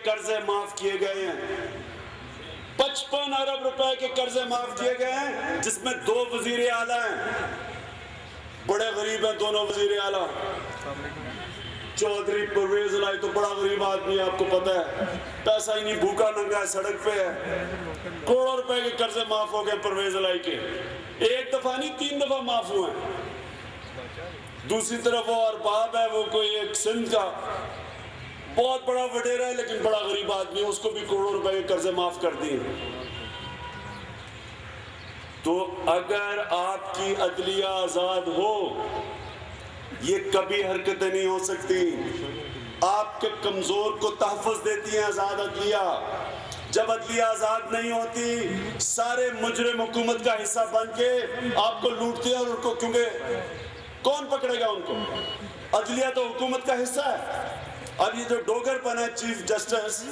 قرضے معاف کیے گئے ہیں، 55 ارب روپے کے قرضے معاف کیے گئے ہیں، جس میں 2 وزیر اعلیٰ ہیں، بڑے غریب ہیں دونوں وزیر اعلیٰ۔ چودھری پرویز الہی تو بڑا غریب آدمی ہے، آپ کو پتہ ہے، پیسہ ہی نہیں، بھوکا ننگا ہے، سڑک پہ ہے۔ کروڑوں روپے کے قرضے معاف ہو گئے پرویز الہی کے، 1 دفعہ نہیں 3 دفعہ معاف ہوئے ہیں۔ دوسری طرف وہ ارباب ہے، وہ کوئی ایک سندھ کا بہت بڑا وڈیرا ہے لیکن بڑا غریب آدمی ہے، اس کو بھی کروڑوں روپے کے قرضے معاف کر دیے۔ تو اگر آپ کی عدلیہ آزاد ہو، یہ کبھی حرکتیں نہیں ہو سکتی۔ آپ کے کمزور کو تحفظ دیتی ہیں آزاد عدلیہ۔ جب عدلیہ آزاد نہیں ہوتی، سارے مجرم حکومت کا حصہ بن کے آپ کو لوٹتے ہیں، اور ان کو کیونکہ کون پکڑے گا ان کو؟ عدلیہ تو حکومت کا حصہ ہے۔ اب یہ جو ڈوگر پن ہے چیف جسٹس،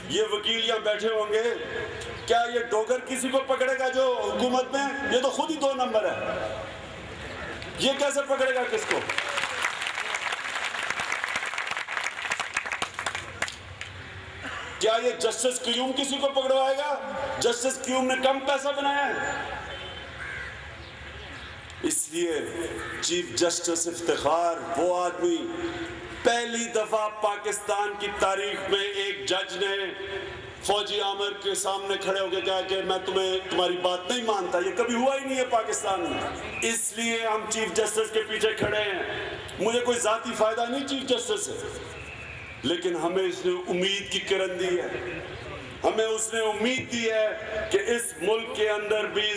یہ وکیل یہاں بیٹھے ہوں گے، کیا یہ ڈوگر کسی کو پکڑے گا جو حکومت میں؟ یہ تو خود ہی 2 نمبر ہے، یہ کیسے پکڑے گا کس کو؟ کیا یہ جسٹس قیوم کسی کو پکڑوائے گا؟ جسٹس قیوم نے کم پیسہ بنایا ہے۔ اس لیے چیف جسٹس افتخار وہ آدمی، پہلی دفعہ پاکستان کی تاریخ میں ایک جج نے فوجی عامر کے سامنے کھڑے ہو کے کہا کہ میں تمہاری بات نہیں مانتا۔ یہ کبھی ہوا ہی نہیں ہے پاکستان میں، اس لیے ہم چیف جسٹس کے پیچھے کھڑے ہیں۔ مجھے کوئی ذاتی فائدہ نہیں چیف جسٹس سے، لیکن ہمیں اس نے امید کی کرن دی ہے، ہمیں اس نے امید دی ہے کہ اس ملک کے اندر بھی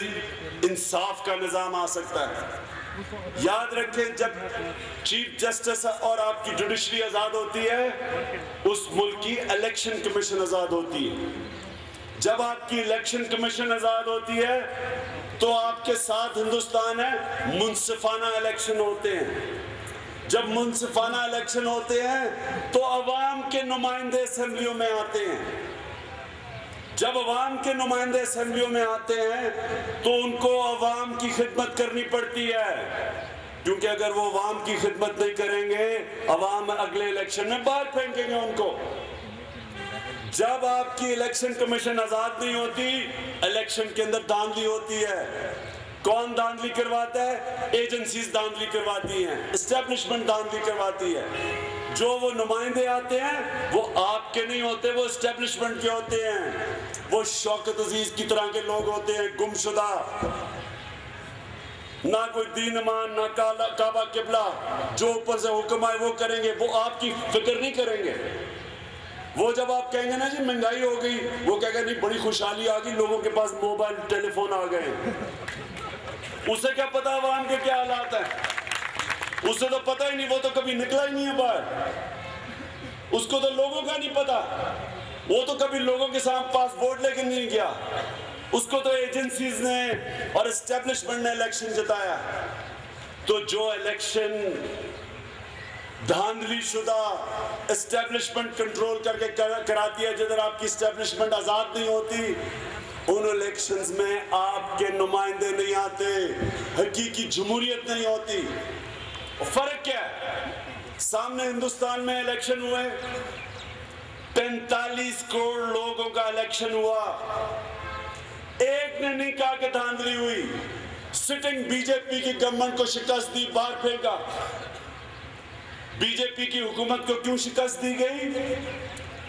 انصاف کا نظام آ سکتا ہے۔ یاد رکھیں، جب چیف جسٹس اور آپ کی جوڈیشری آزاد ہوتی ہے، اس ملک کی الیکشن کمیشن آزاد ہوتی ہے۔ جب آپ کی الیکشن کمیشن آزاد ہوتی ہے تو آپ کے ساتھ ہندوستان ہے، منصفانہ الیکشن ہوتے ہیں۔ جب منصفانہ الیکشن ہوتے ہیں تو عوام کے نمائندے اسمبلیوں میں آتے ہیں۔ جب عوام کے نمائندے اسمبلیوں میں آتے ہیں تو ان کو عوام کی خدمت کرنی پڑتی ہے، کیونکہ اگر وہ عوام کی خدمت نہیں کریں گے، عوام اگلے الیکشن میں باہر پھینکیں گے ان کو۔ جب آپ کی الیکشن کمیشن آزاد نہیں ہوتی، الیکشن کے اندر دھاندلی ہوتی ہے۔ کون دھاندلی کرواتا ہے؟ ایجنسیز دھاندلی کرواتی ہیں، اسٹیبلشمنٹ دھاندلی کرواتی ہے۔ جو وہ نمائندے آتے ہیں وہ آپ کے نہیں ہوتے، وہ اسٹیبلشمنٹ کے ہوتے ہیں۔ وہ شوکت عزیز کی طرح کے لوگ ہوتے ہیں، گمشدہ، نہ کوئی دین ایمان، نہ کعبہ قبلہ، جو اوپر سے حکم آئے وہ کریں گے، وہ آپ کی فکر نہیں کریں گے۔ وہ جب آپ کہیں گے نا جی مہنگائی ہو گئی، وہ کہے گا نہیں بڑی خوشحالی آ گئی، لوگوں کے پاس موبائل ٹیلی فون آ گئے ہیں۔ اسے کیا پتا عوام کے کیا حالات ہیں؟ اسے تو پتہ ہی نہیں، وہ تو کبھی نکلا ہی نہیں ہے باہر، اس کو تو لوگوں کا نہیں پتا، وہ تو کبھی لوگوں کے ساتھ پاس ووٹ لے کے نہیں گیا، اس کو تو ایجنسیز نے اور اسٹیبلشمنٹ نے الیکشن جتایا۔ تو جو الیکشن دھاندلی شدہ اسٹیبلشمنٹ کنٹرول کر کے کراتی ہے، جدھر آپ کی اسٹیبلشمنٹ آزاد نہیں ہوتی، ان الیکشنز میں آپ کے نمائندے نہیں آتے، حقیقی جمہوریت نہیں ہوتی۔ فرق کیا ہے؟ سامنے ہندوستان میں الیکشن ہوئے، 45 کروڑ لوگوں کا الیکشن ہوا، ایک نے نہیں کہا کہ دھاندلی ہوئی۔ سٹنگ بی جے پی کی گورنمنٹ کو شکست دی، باہر پھینکا۔ بی جے پی کی حکومت کو کیوں شکست دی گئی؟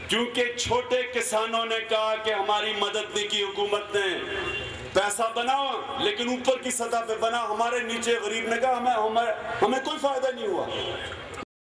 کیونکہ چھوٹے کسانوں نے کہا کہ ہماری مدد نہیں کی حکومت نے، پیسہ بنا لیکن اوپر کی سطح پہ بنا، ہمارے نیچے غریب نے کہا ہمیں کوئی فائدہ نہیں ہوا۔